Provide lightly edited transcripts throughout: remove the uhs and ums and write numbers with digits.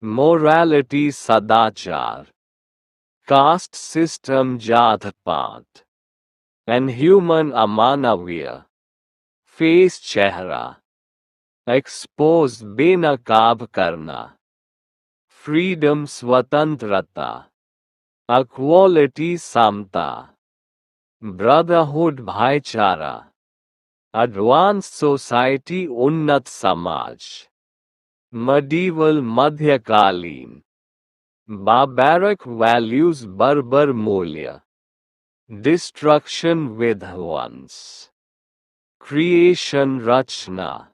morality sadachar, caste system jat paat, and human amanavya, face chehra, expose benaqab karna, freedom swatantrata, equality samta, brotherhood bhaichara, advanced society unnat samaj, medieval madhyakalin, barbaric values barbar mulya, destruction vidhwans, creation rachna,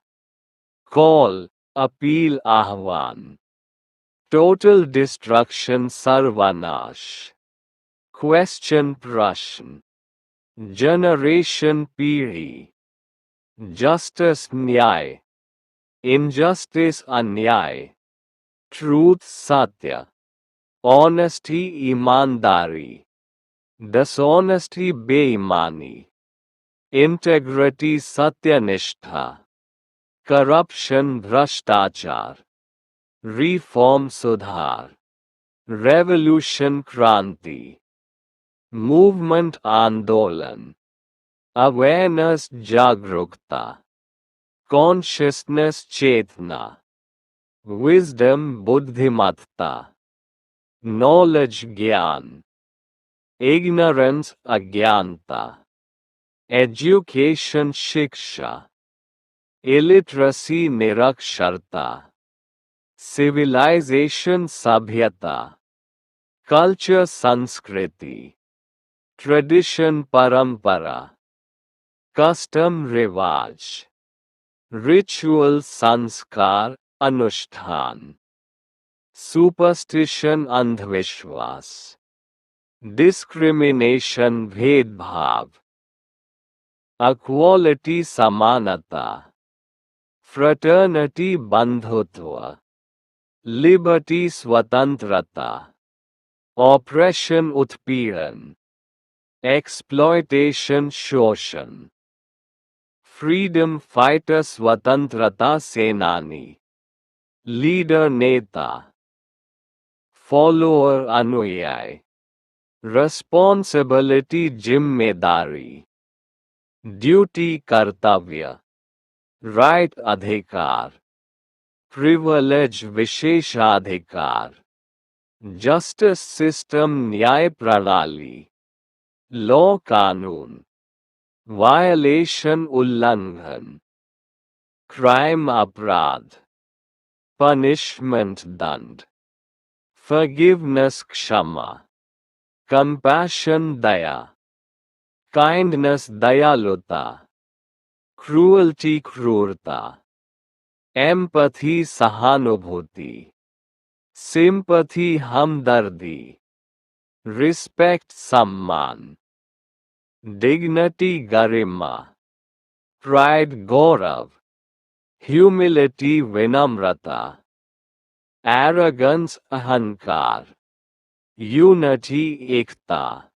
call, appeal ahvan, total destruction sarvanash, question prashn, generation piri, justice nyay, injustice anyay, truth satya, honesty imandari, dishonesty beimani, integrity satyanishtha, corruption bhrashtachar, reform sudhar, revolution kranti, movement andolan, awareness jagrukta, consciousness chetna, wisdom buddhimatta, knowledge gyan, ignorance agyanta, education shiksha, illiteracy niraksharta, civilization sabhyata, culture sanskriti, tradition parampara, custom rivaj, ritual sanskar anushtan, superstition andhvishwas, discrimination bhedbhav, equality samanata, fraternity bandhutva, liberty swatantrata, oppression utpiran, exploitation shoshan, freedom fighter swatantrata senani, leader neta, follower anuyay, responsibility जिम्मेदारी, duty कर्तव्य, right अधिकार, privilege विशेषाधिकार, justice system न्याय प्रणाली, law कानून, violation उल्लंघन, crime अपराध, punishment दंड, forgiveness क्षमा, compassion दया, kindness दयालुता, cruelty क्रूरता, empathy सहानुभूति, sympathy हमदर्दी, respect सम्मान, dignity गरिमा, pride गौरव, humility विनम्रता, arrogance अहंकार, unity एकता,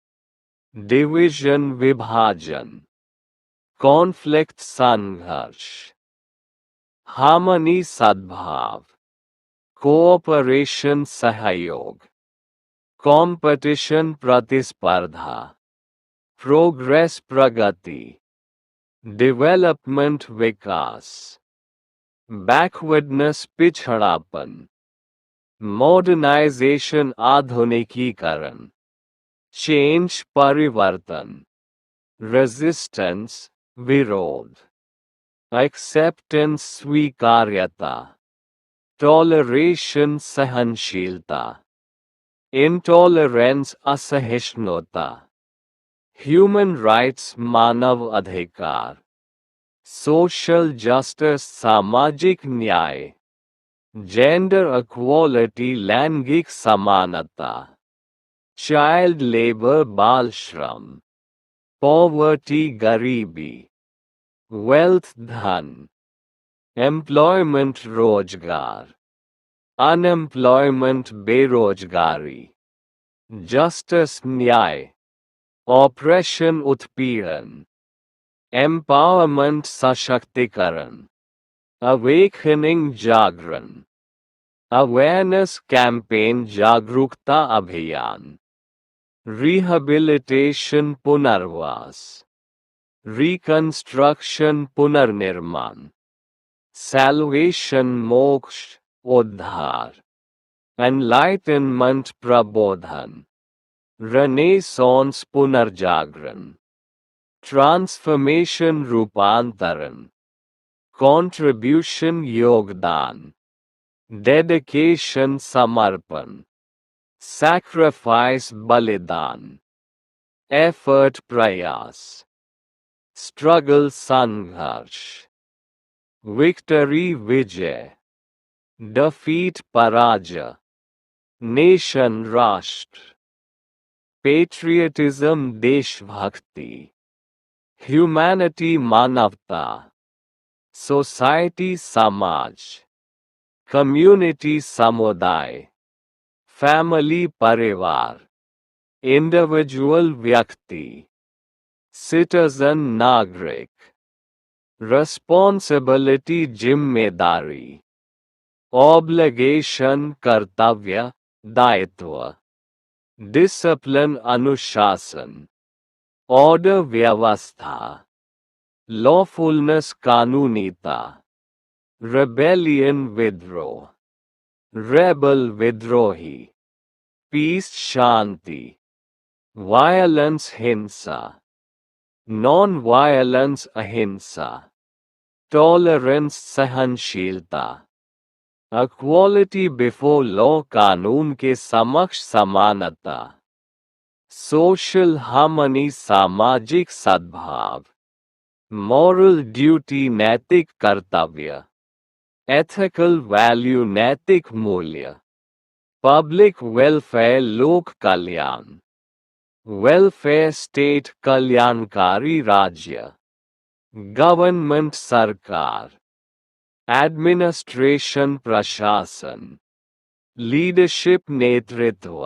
division विभाजन, conflict संघर्ष, harmony सद्भाव, cooperation सहयोग, competition प्रतिस्पर्धा, progress प्रगति, development विकास, backwardness पिछड़ापन, modernization आधुनिकीकरण, change परिवर्तन, resistance विरोध, acceptance स्वीकार्यता, toleration सहनशीलता, intolerance असहिष्णुता, human rights मानव अधिकार, social justice सामाजिक न्याय, gender equality लैंगिक समानता, child labor बाल श्रम, poverty गरीबी, wealth धन, employment रोजगार, unemployment बेरोजगारी, justice न्याय, oppression उत्पीड़न, empowerment सशक्तिकरण, awakening जागरण, अवेयरनेस कैंपेन जागरूकता अभियान, रिहैबिलिटेशन पुनर्वास, रिकंस्ट्रक्शन पुनर्निर्माण, सैल्वेशन मोक्ष उद्धार, एनलाइटनमेंट प्रबोधन, रेनेसांस पुनर्जागरण, ट्रांसफॉर्मेशन रूपांतरण, कंट्रीब्यूशन योगदान, डेडिकेशन समर्पण, सैक्रिफाइस बलिदान, एफर्ट प्रयास, स्ट्रगल संघर्ष, विक्टरी विजय, डिफीट पराजय, नेशन राष्ट्र, पेट्रियटिज्म देशभक्ति, ह्यूमैनिटी मानवता, सोसाइटी समाज, कम्युनिटी समुदाय, फैमिली परिवार, इंडिविजुअल व्यक्ति, सिटीजन नागरिक, रिस्पॉन्सिबिलिटी जिम्मेदारी, ऑब्लिगेशन कर्तव्य दायित्व, डिसिप्लिन अनुशासन, ऑर्डर व्यवस्था, लॉफुलनेस कानूनीता, रेबेलियन विद्रोह, रेबल विद्रोही, पीस शांति, वायलेंस हिंसा, नॉन वायलेंस अहिंसा, टॉलरेंस सहनशीलता, इक्वालिटी बिफोर लॉ कानून के समक्ष समानता, सोशल हार्मनी सामाजिक सद्भाव, मॉरल ड्यूटी नैतिक कर्तव्य, एथिकल वैल्यू नैतिक मूल्य, पब्लिक वेलफेयर लोक कल्याण, वेलफेयर स्टेट कल्याणकारी राज्य, गवर्नमेंट सरकार, एडमिनिस्ट्रेशन प्रशासन, लीडरशिप नेतृत्व,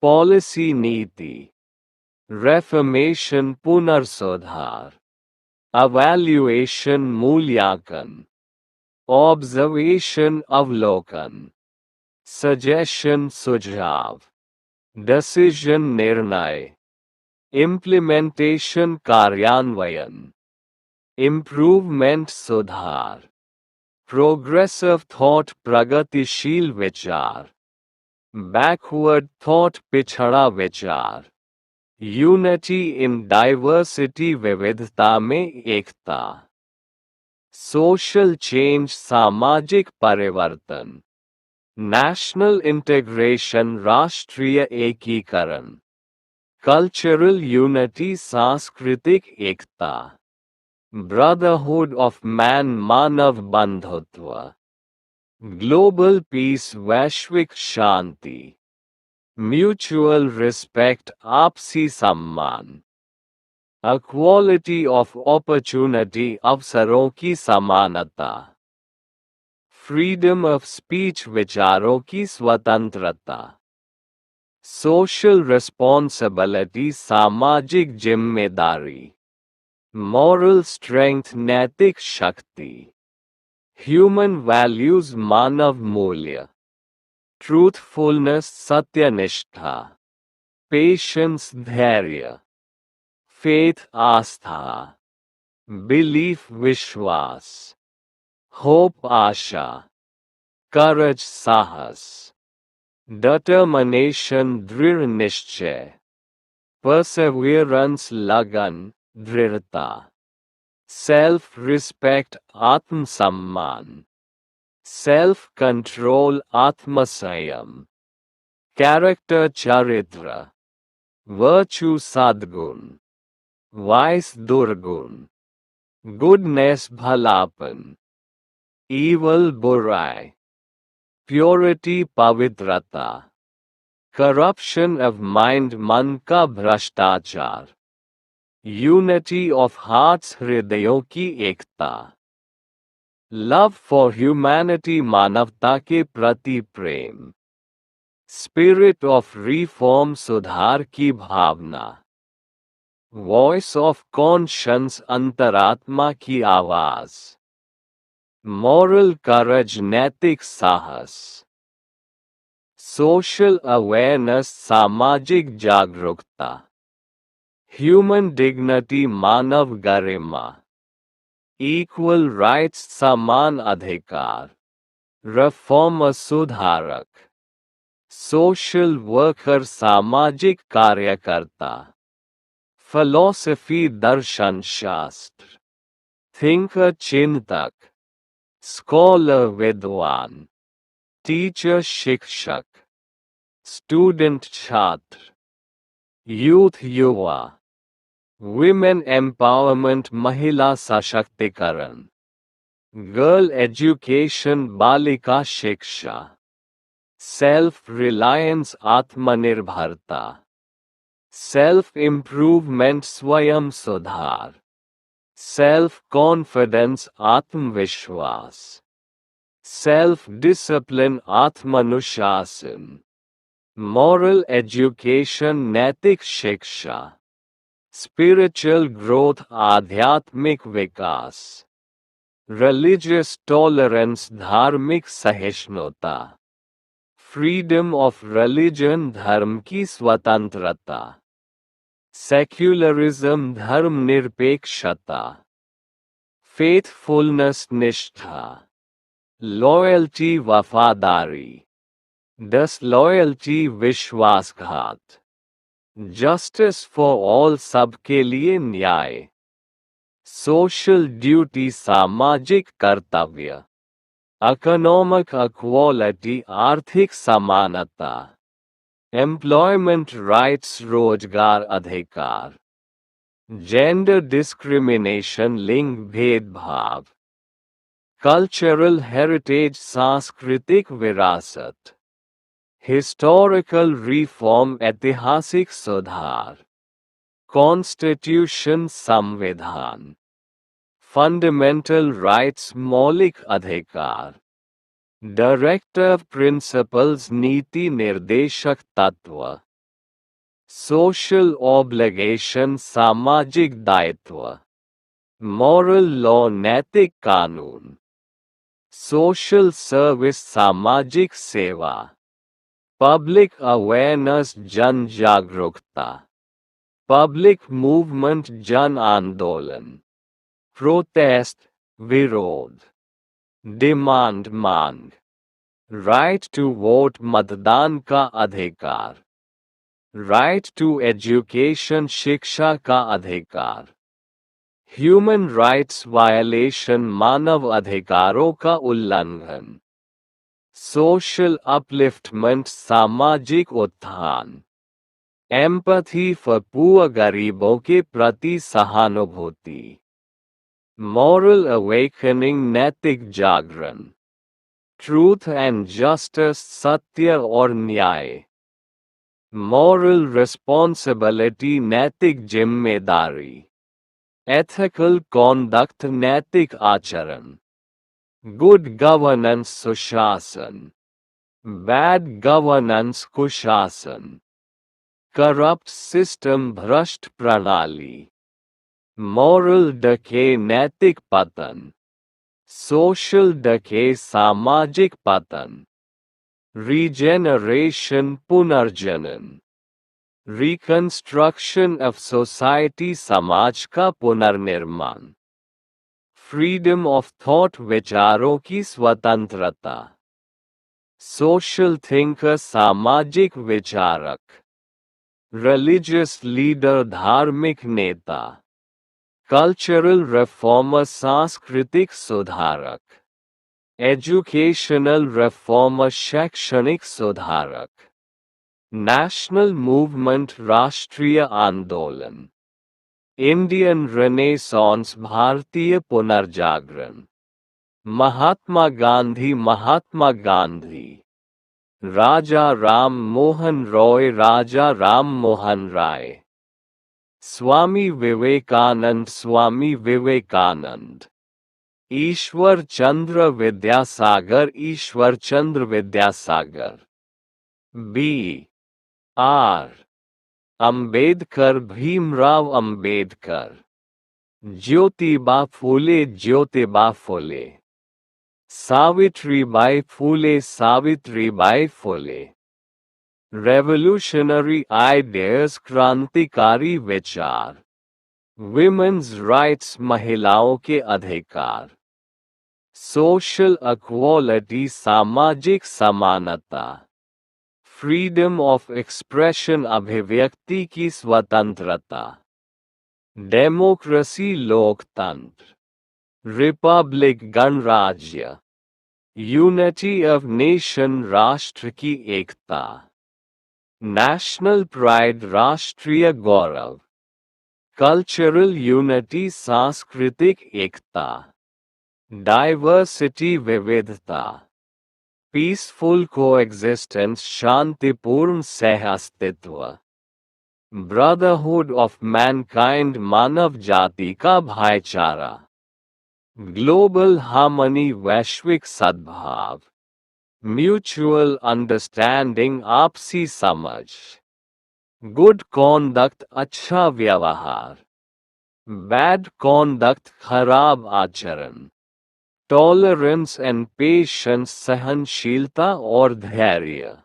पॉलिसी नीति, रेफर्मेशन पुनर्सुधार, अवैल्यूएशन मूल्यांकन, ऑब्जर्वेशन अवलोकन, सजेशन सुझाव, डिसीजन निर्णय, इम्प्लीमेंटेशन कार्यान्वयन, इम्प्रूवमेंट सुधार, प्रोग्रेसिव थॉट प्रगतिशील विचार, बैकवर्ड थॉट पिछड़ा विचार, यूनिटी इन डाइवर्सिटी विविधता में एकता, सोशल चेंज सामाजिक परिवर्तन, नेशनल इंटीग्रेशन राष्ट्रीय एकीकरण, कल्चरल यूनिटी सांस्कृतिक एकता, ब्रदरहुड ऑफ मैन मानव बंधुत्व, ग्लोबल पीस वैश्विक शांति, म्यूचुअल रिस्पेक्ट आपसी सम्मान, इक्वालिटी ऑफ अपॉर्चुनिटी अवसरों की समानता, फ्रीडम ऑफ स्पीच विचारों की स्वतंत्रता, सोशल रिस्पॉन्सिबिलिटी सामाजिक जिम्मेदारी, मॉरल स्ट्रेंथ नैतिक शक्ति, ह्यूमन वैल्यूज मानव मूल्य, ट्रूथफुलनेस सत्यनिष्ठा, पेशेंस धैर्य, फेथ आस्था, बिलीफ विश्वास, होप आशा, करेज साहस, डिटर्मिनेशन दृढ़ निश्चय, परसेवरेंस लगन दृढ़ता, सेल्फ रिस्पेक्ट आत्मसम्मान, सेल्फ कंट्रोल आत्मसंयम, कैरेक्टर चरित्र, वर्च्यू सद्गुण, वाइस दुर्गुण, गुडनेस भलापन, ईवल बुराई, प्योरिटी पवित्रता, करप्शन ऑफ माइंड मन का भ्रष्टाचार, यूनिटी ऑफ हार्ट्स हृदयों की एकता, लव फॉर ह्यूमैनिटी मानवता के प्रति प्रेम, स्पिरिट ऑफ रिफॉर्म सुधार की भावना, वॉइस ऑफ कॉन्शियंस अंतरात्मा की आवाज, मॉरल करेज नैतिक साहस, सोशल अवेयरनेस सामाजिक जागरूकता, ह्यूमन डिग्निटी मानव गरिमा, इक्वल राइट्स समान अधिकार, रिफॉर्म सुधारक, सोशल वर्कर सामाजिक कार्यकर्ता, फिलॉसफी दर्शन शास्त्र, थिंकर चिंतक, स्कॉलर विद्वान, टीचर शिक्षक, स्टूडेंट छात्र, यूथ युवा, विमेन एम्पावरमेंट महिला सशक्तिकरण, गर्ल एजुकेशन बालिका शिक्षा, सेल्फ रिलायंस आत्मनिर्भरता, सेल्फ इम्प्रूवमेंट स्वयं सुधार, सेल्फ कॉन्फिडेंस आत्मविश्वास, सेल्फ डिसिप्लिन आत्मानुशासन, मॉरल एजुकेशन नैतिक शिक्षा, स्पिरिचुअल ग्रोथ आध्यात्मिक विकास, रिलीजियस टॉलरेंस धार्मिक सहिष्णुता, फ्रीडम ऑफ रिलीजन धर्म की स्वतंत्रता, सेक्युलरिज्म धर्मनिरपेक्षता, फेथफुलनेस निष्ठा, लॉयल्टी वफादारी, डिसलॉयल्टी विश्वासघात, जस्टिस फॉर ऑल सबके लिए न्याय, सोशल ड्यूटी सामाजिक कर्तव्य, इकोनॉमिक इक्वालिटी आर्थिक समानता, एम्प्लॉयमेंट राइट्स रोजगार अधिकार, जेंडर डिस्क्रिमिनेशन लिंग भेदभाव, कल्चरल हेरिटेज सांस्कृतिक विरासत, हिस्टोरिकल रिफॉर्म ऐतिहासिक सुधार, कॉन्स्टिट्यूशन संविधान, फंडामेंटल राइट्स मौलिक अधिकार, डायरेक्टिव प्रिंसिपल्स नीति निर्देशक तत्व, सोशल ऑब्लिगेशन सामाजिक दायित्व, मॉरल लॉ नैतिक कानून, सोशल सर्विस सामाजिक सेवा, पब्लिक अवेयरनेस जन जागरूकता, पब्लिक मूवमेंट जन आंदोलन, प्रोटेस्ट विरोध, डिमांड मांग, राइट टू वोट मतदान का अधिकार, राइट टू एजुकेशन शिक्षा का अधिकार, ह्यूमन राइट्स वायलेशन मानव अधिकारों का उल्लंघन, सोशल अपलिफ्टमेंट सामाजिक उत्थान, एम्पैथी फॉर पुअर गरीबों के प्रति सहानुभूति, मॉरल अवेकनिंग नैतिक जागरण, ट्रूथ एंड जस्टिस सत्य और न्याय, मॉरल रिस्पॉन्सिबिलिटी नैतिक जिम्मेदारी, एथिकल कॉन्डक्ट नैतिक आचरण, गुड गवर्नेंस सुशासन, बैड गवर्नेंस कुशासन, करप्ट सिस्टम भ्रष्ट प्रणाली, मॉरल डके नैतिक पतन, सोशल डके सामाजिक पतन, रीजेनरेशन पुनर्जनन, रिकंस्ट्रक्शन ऑफ सोसाइटी समाज का पुनर्निर्माण, फ्रीडम ऑफ थॉट विचारों की स्वतंत्रता, सोशल थिंकर सामाजिक विचारक, रिलीजियस लीडर धार्मिक नेता, कल्चरल रिफॉर्मर सांस्कृतिक सुधारक, एजुकेशनल रिफॉर्मर शैक्षणिक सुधारक, नेशनल मूवमेंट राष्ट्रीय आंदोलन, इंडियन रेनेसांस भारतीय पुनर्जागरण, Mahatma Gandhi, Raja Ram Mohan Roy Raja Ram Mohan Rai, Swami Vivekananda, Ishwar Chandra Vidyasagar, B R Ambedkar Bhimrao Ambedkar, Jyotiba Phule, Savitribai Phule Savitribai Phule revolutionary ideas क्रांतिकारी विचार विमेन्स राइट्स महिलाओं के अधिकार सोशल इक्वालिटी सामाजिक समानता फ्रीडम ऑफ एक्सप्रेशन अभिव्यक्ति की स्वतंत्रता डेमोक्रेसी लोकतंत्र रिपब्लिक गणराज्य यूनिटी ऑफ नेशन राष्ट्र की एकता नेशनल प्राइड राष्ट्रीय गौरव कल्चरल यूनिटी सांस्कृतिक एकता डाइवर्सिटी विविधता पीसफुल कोएग्जिस्टेंस शांतिपूर्ण सहअस्तित्व ब्रदरहुड ऑफ मैनकाइंड मानव जाति का भाईचारा ग्लोबल हार्मनी वैश्विक सद्भाव म्यूचुअल अंडरस्टैंडिंग आपसी समझ गुड कॉन्डक्ट अच्छा व्यवहार बैड कॉन्डक्ट खराब आचरण टॉलरेंस एंड पेशेंस सहनशीलता और धैर्य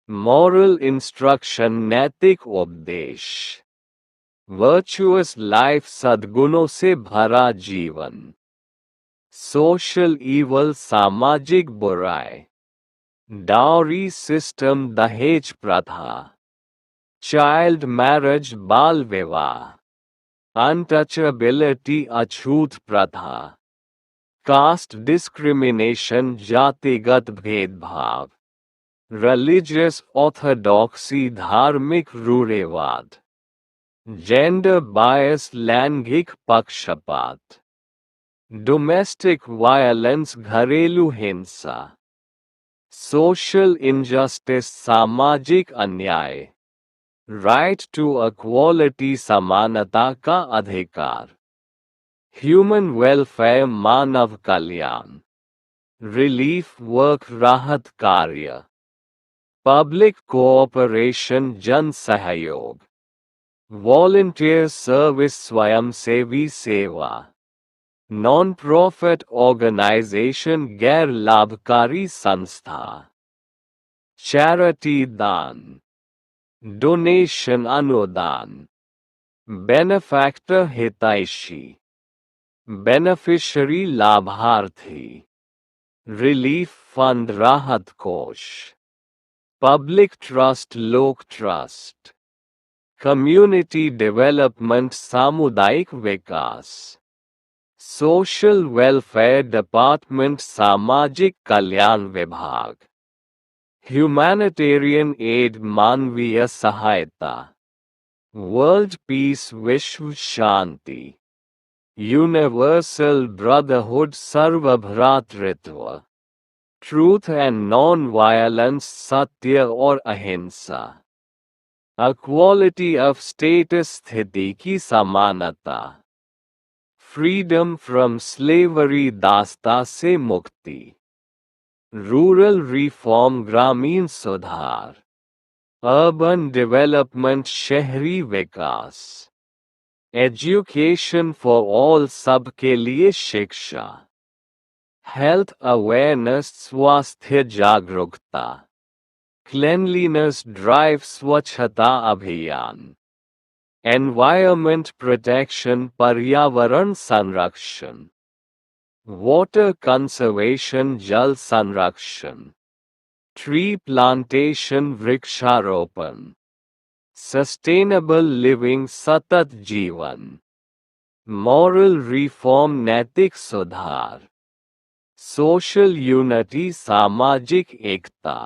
मॉरल इंस्ट्रक्शन नैतिक उपदेश वर्चुअस लाइफ सद्गुणों से भरा जीवन सोशल ईवल सामाजिक बुराई डाउरी सिस्टम दहेज प्रथा चाइल्ड मैरिज बाल विवाह अनटचेबिलिटी अछूत प्रथा कास्ट डिस्क्रिमिनेशन जातिगत भेदभाव रिलीजियस ऑर्थोडॉक्सी धार्मिक रूढ़िवाद जेंडर बायस लैंगिक पक्षपात डोमेस्टिक वायलेंस घरेलू हिंसा सोशल इनजस्टिस सामाजिक अन्याय राइट टू इक्वालिटी समानता का अधिकार ह्यूमन वेलफेयर मानव कल्याण रिलीफ वर्क राहत कार्य पब्लिक कोऑपरेशन जन सहयोग वॉलंटियर सर्विस स्वयंसेवी सेवा नॉन प्रॉफिट ऑर्गेनाइजेशन गैर लाभकारी संस्था चैरिटी दान डोनेशन अनुदान बेनिफैक्टर हितैषी बेनिफिशियरी लाभार्थी रिलीफ फंड राहत कोष पब्लिक ट्रस्ट लोक ट्रस्ट कम्युनिटी डेवलपमेंट सामुदायिक विकास सोशल वेलफेयर डिपार्टमेंट सामाजिक कल्याण विभाग ह्यूमैनिटेरियन एड मानवीय सहायता वर्ल्ड पीस विश्व शांति यूनिवर्सल ब्रदरहुड सर्वभ्रातृत्व ट्रूथ एंड नॉन वायलेंस सत्य और अहिंसा इक्वालिटी ऑफ स्टेटस स्थिति की समानता फ्रीडम फ्रॉम स्लेवरी दास्ता से मुक्ति रूरल रिफॉर्म ग्रामीण सुधार अर्बन डेवलपमेंट शहरी विकास एजुकेशन फॉर ऑल सबके लिए शिक्षा हेल्थ अवेयरनेस स्वास्थ्य जागरूकता क्लेनलीनेस ड्राइव स्वच्छता अभियान एनवायरमेंट प्रोटेक्शन पर्यावरण संरक्षण वाटर कंजर्वेशन जल संरक्षण ट्री प्लांटेशन वृक्षारोपण सस्टेनेबल लिविंग सतत जीवन मॉरल रिफॉर्म नैतिक सुधार सोशल यूनिटी सामाजिक एकता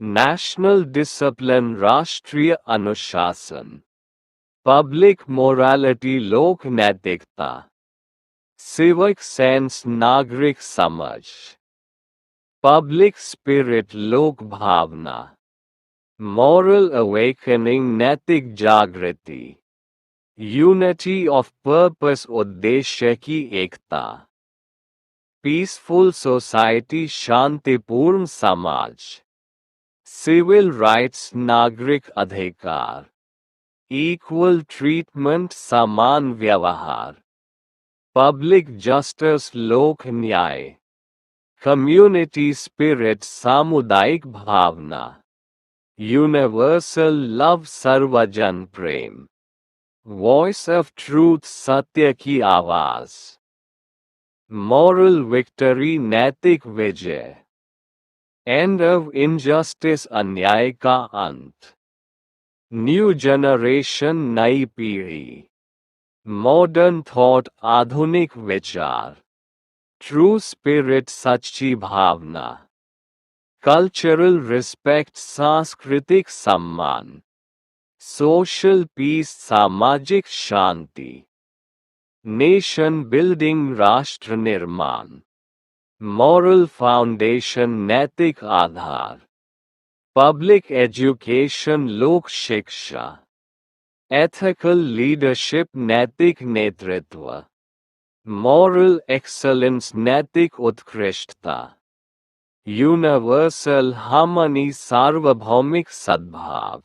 नेशनल डिसिप्लिन राष्ट्रीय अनुशासन पब्लिक मोरालिटी लोक नैतिकता सिविक सेंस नागरिक समझ पब्लिक स्पिरिट लोक भावना मॉरल अवेकनिंग नैतिक जागृति यूनिटी ऑफ पर्पस उद्देश्य की एकता पीसफुल सोसाइटी शांतिपूर्ण समाज सिविल राइट्स नागरिक अधिकार इक्वल ट्रीटमेंट समान व्यवहार पब्लिक जस्टिस लोक न्याय कम्युनिटी स्पिरिट सामुदायिक भावना, यूनिवर्सल लव सर्वजन प्रेम, वॉइस ऑफ ट्रूथ सत्य की आवाज, मॉरल विक्ट्री नैतिक विजय, एंड ऑफ इनजस्टिस अन्याय का अंत, न्यू जनरेशन नई पीढ़ी, मॉडर्न थॉट आधुनिक विचार, ट्रू स्पिरिट सच्ची भावना, कल्चरल रिस्पेक्ट सांस्कृतिक सम्मान, सोशल पीस सामाजिक शांति, नेशन बिल्डिंग राष्ट्र निर्माण, मॉरल फाउंडेशन नैतिक आधार, पब्लिक एजुकेशन लोक शिक्षा, एथिकल लीडरशिप नैतिक नेतृत्व, मॉरल एक्सलेंस नैतिक उत्कृष्टता, यूनिवर्सल हार्मनी सार्वभौमिक सद्भाव।